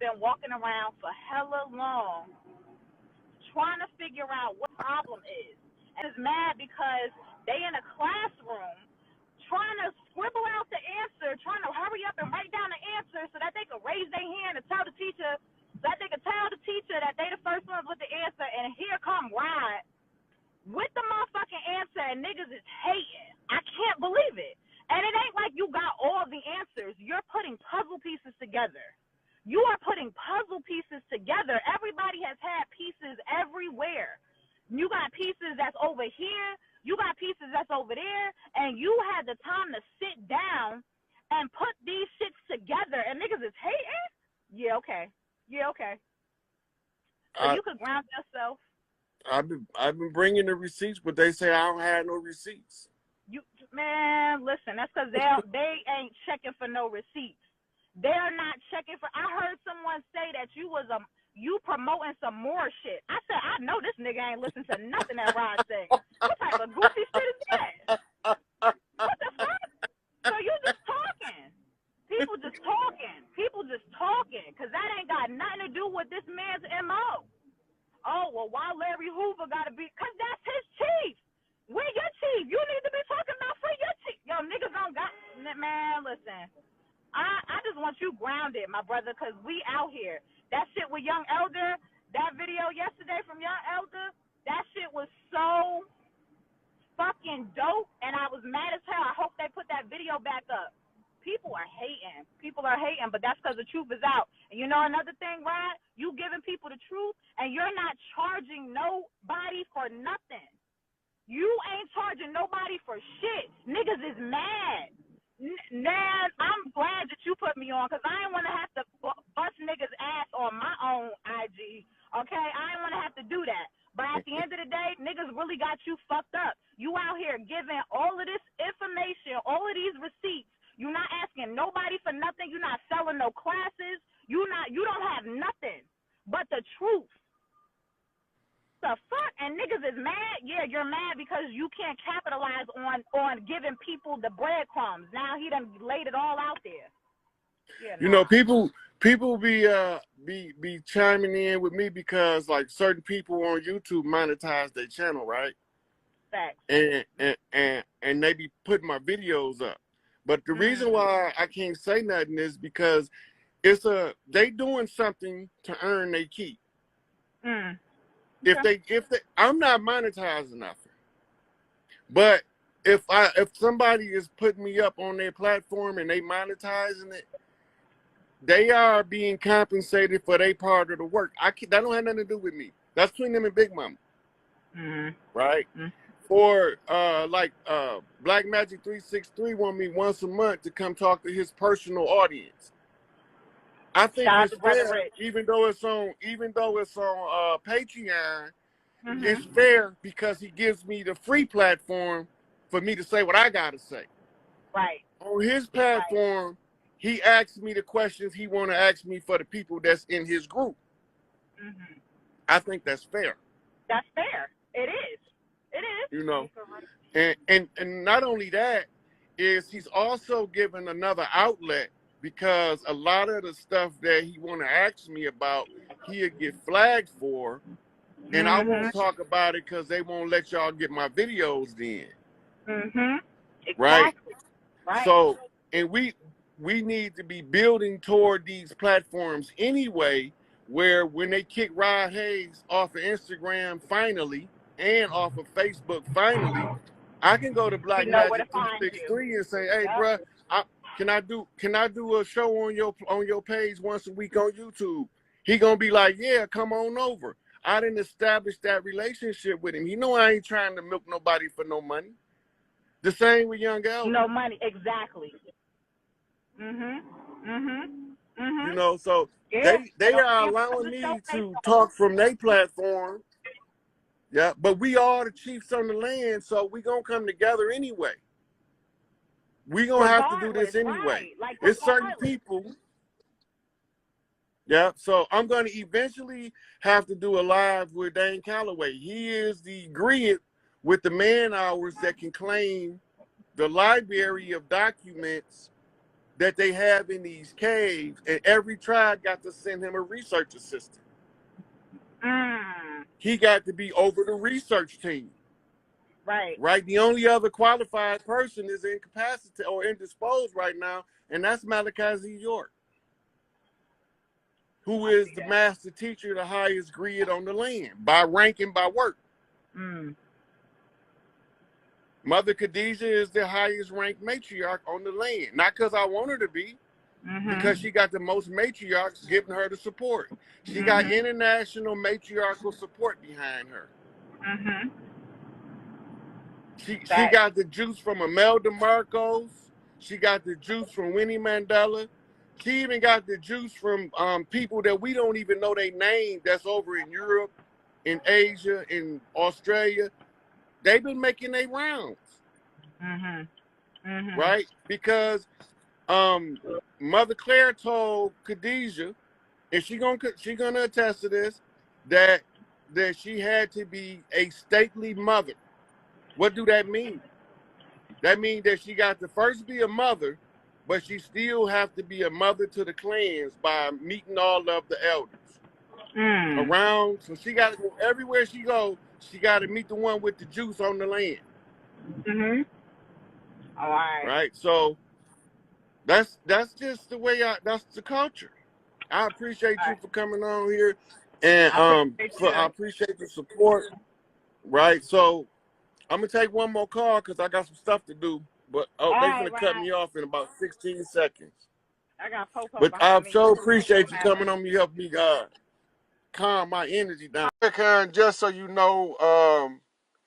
been walking around for hella long trying to figure out what the problem is. And is mad because they in a classroom trying to scribble out the answer, trying to hurry up and write down the answer so that they can raise their hand and tell the teacher, so that they can tell the teacher that they the first ones with the answer. And here come Rod with the motherfucking answer, and niggas is hating. I can't believe it. And it ain't like you got all the answers. You're putting puzzle pieces together. You are putting puzzle pieces together. Everybody has had pieces everywhere. You got pieces that's over here. You got pieces that's over there. And you had the time to sit down and put these shits together. And niggas is hating? Yeah, okay. Yeah, okay. So you could ground yourself. I've been bringing the receipts, but they say I don't have no receipts. Man, listen, that's because they ain't checking for no receipts. They're not checking for. I heard someone say that you promoting some more shit. I said, I know this nigga ain't listening to nothing that Rod said. What type of goofy shit is that? What the fuck? So you just talking. People just talking. Because that ain't got nothing to do with this man's MO. Oh, well, why Larry Hoover got to be? Because that's his chief. We're your chief. You need to be talking about for your chief. Yo, niggas don't got, man, listen. I just want you grounded, my brother, because we out here. That shit with Young Elder, that video yesterday from Young Elder, that shit was so fucking dope, and I was mad as hell. I hope they put that video back up. People are hating, but that's because the truth is out. And you know another thing, Rod? You giving people the truth, and you're not charging nobody for nothing. You ain't charging nobody for shit. Niggas is mad. Man, I'm glad that you put me on, because I ain't want to have to bust niggas' ass on my own IG, okay? I ain't want to have to do that. But at the end of the day, niggas really got you fucked up. You out here giving all of this information, all of these receipts. You're not asking nobody for nothing. You're not selling no classes. You don't have nothing but the truth. The fuck? And niggas is mad? Yeah, you're mad because you can't capitalize on giving people the breadcrumbs. Now he done laid it all out there. Yeah, you know, people be chiming in with me because like certain people on YouTube monetize their channel, right? Facts. And they be putting my videos up. But the reason why I can't say nothing is because they doing something to earn their keep. If they, I'm not monetizing nothing, but if somebody is putting me up on their platform and they monetizing it, they are being compensated for their part of the work. That don't have nothing to do with me. That's between them and Big Mama, right? Or Black Magic 363 want me once a month to come talk to his personal audience. I think it's fair, even though it's on Patreon, it's fair because he gives me the free platform for me to say what I gotta say. Right. On his platform, he asks me the questions he want to ask me for the people that's in his group. I think that's fair. That's fair. It is. It is. You know, and not only that, is he's also given another outlet. Because a lot of the stuff that he want to ask me about, he'll get flagged for, and I won't talk about it because they won't let y'all get my videos in. Exactly. Right? So, and we need to be building toward these platforms anyway, where when they kick Rod Hayes off of Instagram finally, and off of Facebook finally, I can go to Black Magic 263 and say, hey, bruh, Can I do a show on your page once a week on YouTube? He gonna be like, yeah, come on over. I didn't establish that relationship with him. He know I ain't trying to milk nobody for no money. The same with Young Elder. No money, exactly. You know, so they are allowing me to talk from their platform. Yeah, but we are the chiefs on the land, so we gonna come together anyway. We're going to have to do this anyway. Like, it's certain people. Yeah, so I'm going to eventually have to do a live with Dane Calloway. He is the grid with the man hours that can claim the library of documents that they have in these caves, and every tribe got to send him a research assistant. He got to be over the research team. Right. Right. The only other qualified person is incapacitated or indisposed right now, and that's Malachi Z. York, who is the master teacher, the highest grade on the land by rank and by work. Mother Khadijah is the highest ranked matriarch on the land. Not because I want her to be, because she got the most matriarchs giving her the support. She got international matriarchal support behind her. She got the juice from Imelda Marcos. She got the juice from Winnie Mandela. She even got the juice from people that we don't even know their name that's over in Europe, in Asia, in Australia. They've been making their rounds. Right? Because Mother Claire told Khadijah, and she gonna attest to this, that she had to be a stately mother. What do that mean? That means that she got to first be a mother, but she still have to be a mother to the clans by meeting all of the elders around. So she got to go everywhere she go. She got to meet the one with the juice on the land. All right. Right. So that's just the way that's the culture. I appreciate you for coming on here, and I appreciate the support. Right. So I'm gonna take one more call because I got some stuff to do. But they're gonna cut me off in about 16 seconds. I got Popo but I me. so appreciate you coming on me, help me calm my energy down. Just so you know,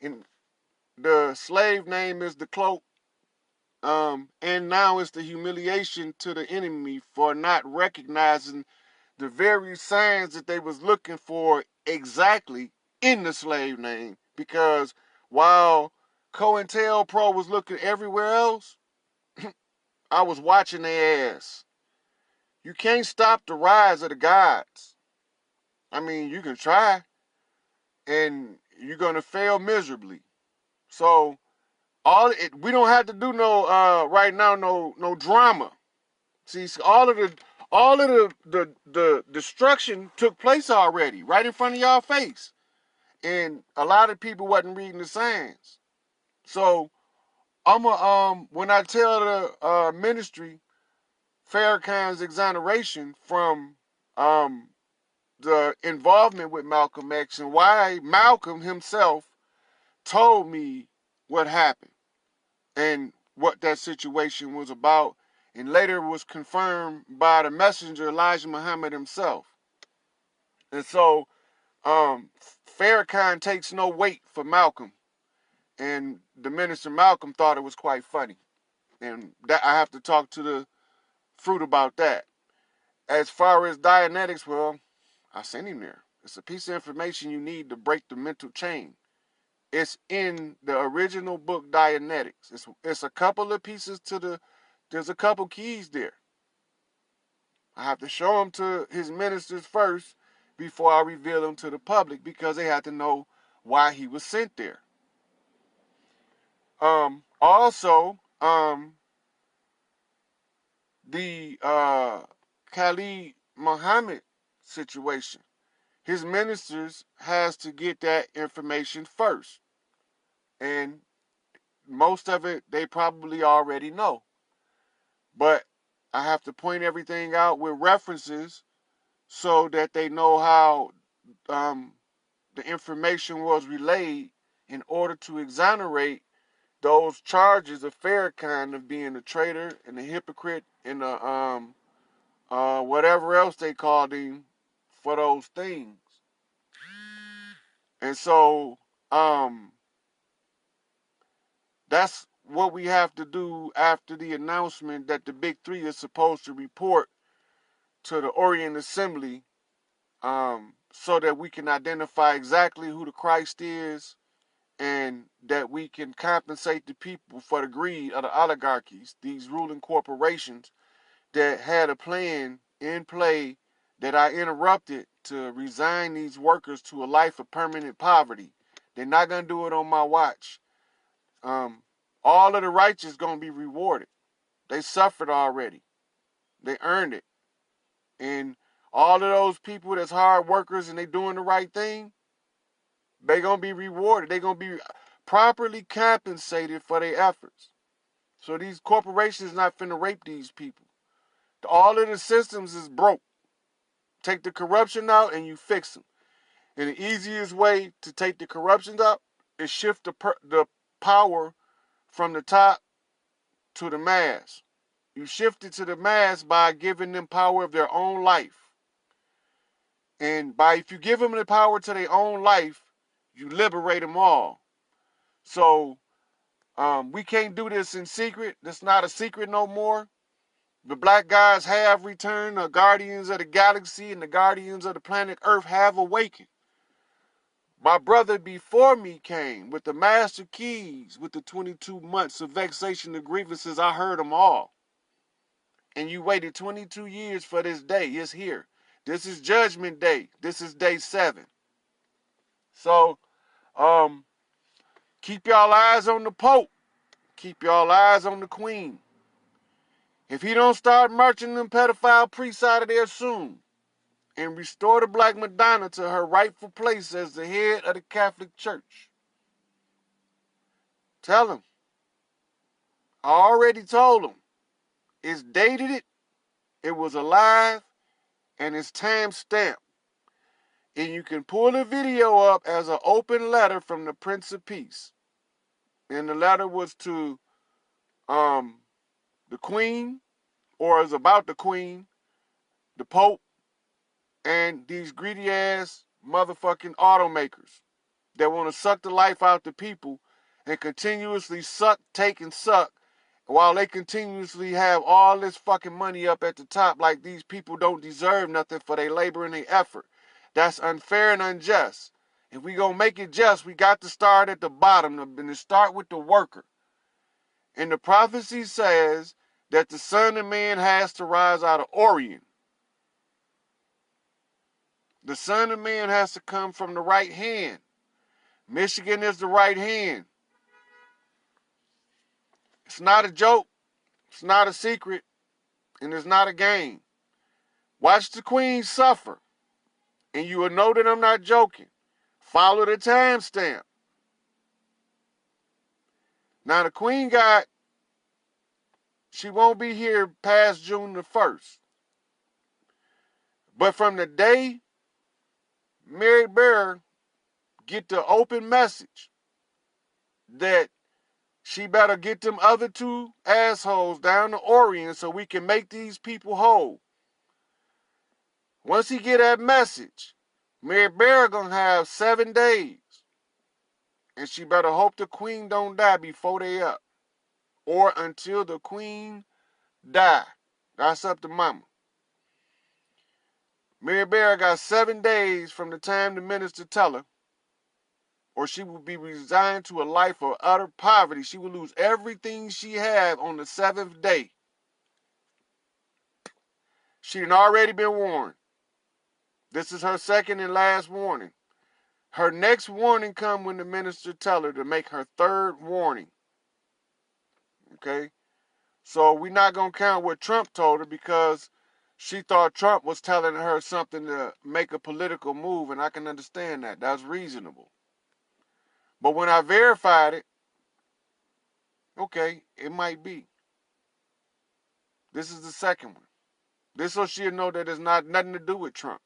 in the slave name is the cloak. And now it's the humiliation to the enemy for not recognizing the very signs that they was looking for exactly in the slave name. Because while COINTELPRO was looking everywhere else, I was watching their ass. You can't stop the rise of the gods. I mean, you can try, and you're gonna fail miserably. So we don't have to do no right now no drama. See, all of the destruction took place already, right in front of y'all face. And a lot of people wasn't reading the signs. So when I tell the ministry Farrakhan's exoneration from the involvement with Malcolm X and why Malcolm himself told me what happened and what that situation was about, and later was confirmed by the messenger Elijah Muhammad himself. And so Farrakhan takes no weight for Malcolm, and the minister Malcolm thought it was quite funny, and that I have to talk to the fruit about that. As far as Dianetics, well, I sent him there. It's a piece of information you need to break the mental chain. It's in the original book Dianetics. It's a couple of pieces there's a couple keys there. I have to show them to his ministers first before I reveal them to the public, because they have to know why he was sent there. Also, the Khalid Muhammad situation. His ministers has to get that information first. And most of it they probably already know. But I have to point everything out with references so that they know how the information was relayed in order to exonerate those charges of Farrakhan of being a traitor and a hypocrite and whatever else they called him for those things. And so that's what we have to do after the announcement that the Big Three is supposed to report to the Orient Assembly, so that we can identify exactly who the Christ is, and that we can compensate the people for the greed of the oligarchies, these ruling corporations that had a plan in play that I interrupted to resign these workers to a life of permanent poverty. They're not going to do it on my watch. All of the righteous going to be rewarded. They suffered already. They earned it. And all of those people that's hard workers and they doing the right thing, they going to be rewarded. They going to be properly compensated for their efforts. So these corporations not finna rape these people. All of the systems is broke. Take the corruption out and you fix them. And the easiest way to take the corruption out is shift the power from the top to the mass. You shift it to the mass by giving them power of their own life. And if you give them the power to their own life, you liberate them all. So we can't do this in secret. That's not a secret no more. The black guys have returned. The guardians of the galaxy and the guardians of the planet Earth have awakened. My brother before me came with the master keys, with the 22 months of vexation and grievances. I heard them all. And you waited 22 years for this day. It's here. This is Judgment Day. This is day 7. So, keep y'all eyes on the Pope. Keep y'all eyes on the Queen. If he don't start marching them pedophile priests out of there soon and restore the Black Madonna to her rightful place as the head of the Catholic Church, tell him. I already told him. It's dated it. It was alive. And it's time stamped. And you can pull the video up as an open letter from the Prince of Peace. And the letter was to the Queen, or is about the Queen, the Pope, and these greedy ass motherfucking automakers that want to suck the life out the people and continuously suck, take, and suck while they continuously have all this fucking money up at the top like these people don't deserve nothing for their labor and their effort. That's unfair and unjust. If we gonna make it just, we got to start at the bottom and start with the worker. And the prophecy says that the Son of Man has to rise out of Orion. The Son of Man has to come from the right hand. Michigan is the right hand. It's not a joke. It's not a secret. And it's not a game. Watch the Queen suffer. And you will know that I'm not joking. Follow the timestamp. Now the Queen she won't be here past June the 1st. But from the day Mary Bear get the open message that she better get them other 2 assholes down to Orion so we can make these people whole. Once he get that message, Mary Bear gonna have 7 days. And she better hope the Queen don't die before they up. Or until the Queen die. That's up to mama. Mary Bear got 7 days from the time the minister tell her, or she will be resigned to a life of utter poverty. She will lose everything she had on the 7th day. She had already been warned. This is her second and last warning. Her next warning come when the minister tell her to make her 3rd warning. Okay? So we're not going to count what Trump told her because she thought Trump was telling her something to make a political move, and I can understand that. That's reasonable. But when I verified it, okay, it might be. This is the second one. This so she'll know that it's not nothing to do with Trump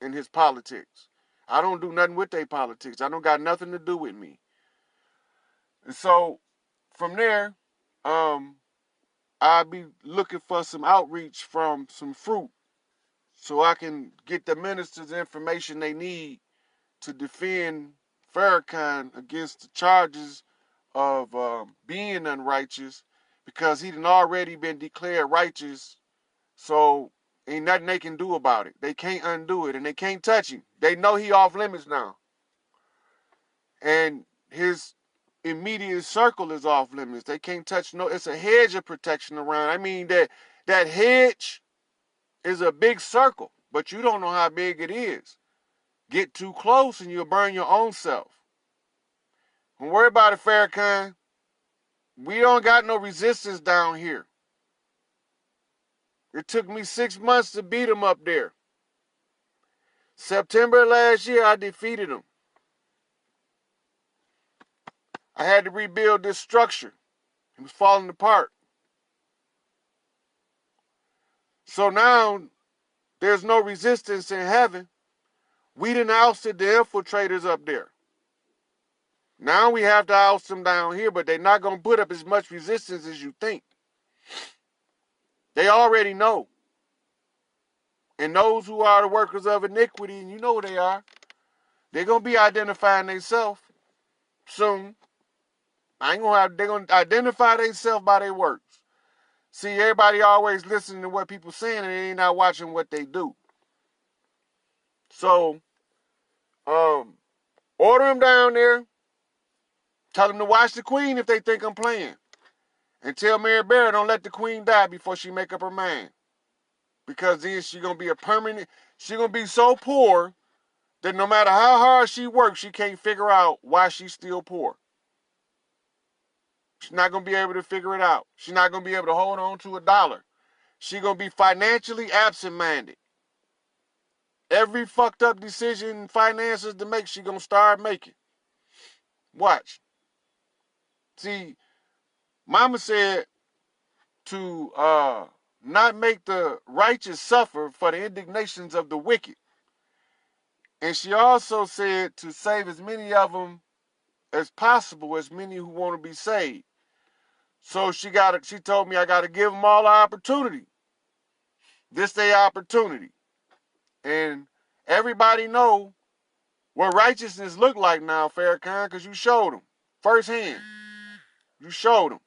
and his politics. I don't do nothing with their politics. I don't got nothing to do with me. And so from there, I'll be looking for some outreach from some fruit so I can get the ministers the information they need to defend Farrakhan against the charges of being unrighteous, because he done already been declared righteous. So ain't nothing they can do about it. They can't undo it, and they can't touch him. They know he off limits now. And his immediate circle is off limits. They can't touch it's a hedge of protection around. I mean, that hedge is a big circle, but you don't know how big it is. Get too close and you'll burn your own self. Don't worry about it, Farrakhan. We don't got no resistance down here. It took me 6 months to beat them up there. September last year, I defeated them. I had to rebuild this structure. It was falling apart. So now, there's no resistance in heaven. We done ousted the infiltrators up there. Now we have to oust them down here, but they're not going to put up as much resistance as you think. They already know. And those who are the workers of iniquity, and you know who they are, they're going to be identifying themselves soon. They're going to identify themselves by their works. See, everybody always listening to what people saying and they ain't not watching what they do. So, order them down there. Tell them to watch the queen if they think I'm playing. And tell Mary Barry don't let the queen die before she make up her mind. Because then she's going to be she's going to be so poor that no matter how hard she works, she can't figure out why she's still poor. She's not going to be able to figure it out. She's not going to be able to hold on to $1. She's going to be financially absent-minded. Every fucked up decision finances to make, she's going to start making. Watch. See, Mama said to not make the righteous suffer for the indignations of the wicked. And she also said to save as many of them as possible, as many who want to be saved. So she told me I got to give them all an opportunity. This their opportunity. And everybody know what righteousness look like now, Farrakhan, because you showed them firsthand. You showed them.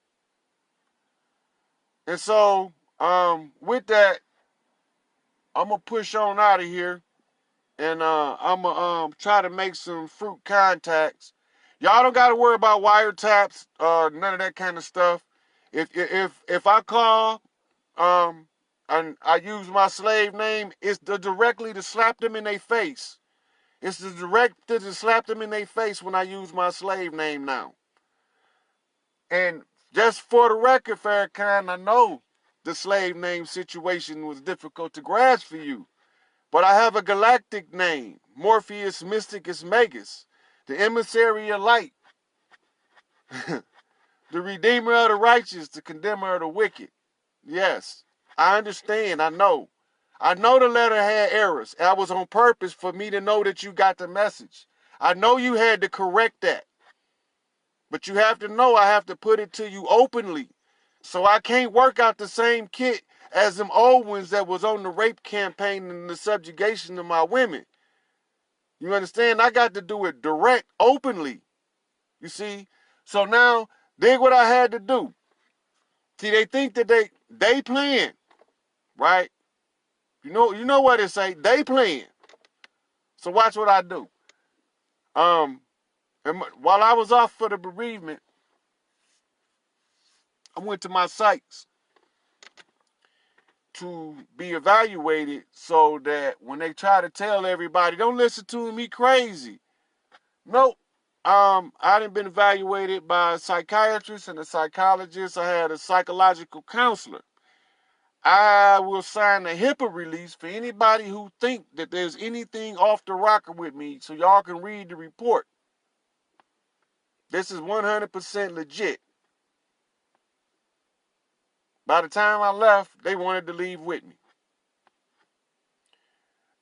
And so, with that, I'm going to push on out of here. And I'm going to try to make some fruit contacts. Y'all don't got to worry about wiretaps, none of that kind of stuff. If I call and I use my slave name, it's directly to slap them in their face. It's the direct to slap them in their face when I use my slave name now. And just for the record, Farrakhan, I know the slave name situation was difficult to grasp for you. But I have a galactic name, Morpheus Mysticus Magus, the emissary of light, the redeemer of the righteous, the condemner of the wicked. Yes, I understand, I know. I know the letter had errors. That was on purpose for me to know that you got the message. I know you had to correct that. But you have to know I have to put it to you openly. So I can't work out the same kit as them old ones that was on the rape campaign and the subjugation of my women. You understand? I got to do it direct, openly. You see? So now, dig what I had to do. See, they think that they playing, right? You know what they say? They playing. So watch what I do. And while I was off for the bereavement, I went to my sites to be evaluated so that when they try to tell everybody, don't listen to him, he crazy. Nope. I done been evaluated by a psychiatrist and a psychologist. I had a psychological counselor. I will sign a HIPAA release for anybody who think that there's anything off the rocker with me so y'all can read the report. This is 100% legit. By the time I left, they wanted to leave with me.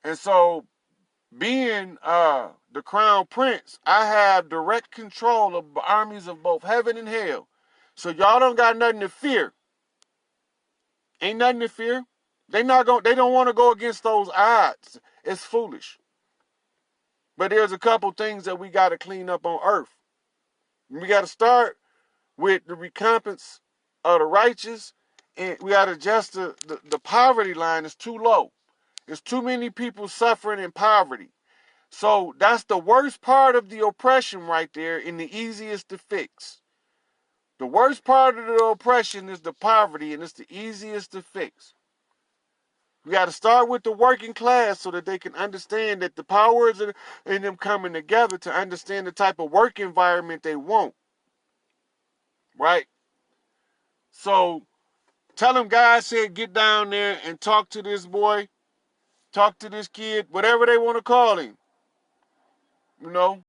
And so, being the crown prince, I have direct control of the armies of both heaven and hell. So y'all don't got nothing to fear. Ain't nothing to fear. They don't want to go against those odds. It's foolish. But there's a couple things that we got to clean up on earth. We got to start with the recompense of the righteous, and we got to adjust the poverty line is too low. There's too many people suffering in poverty. So that's the worst part of the oppression right there and the easiest to fix. The worst part of the oppression is the poverty, and it's the easiest to fix. We got to start with the working class so that they can understand that the powers in them coming together to understand the type of work environment they want. Right? So Tell them God said get down there and talk to this boy, talk to this kid, whatever they want to call him. You know?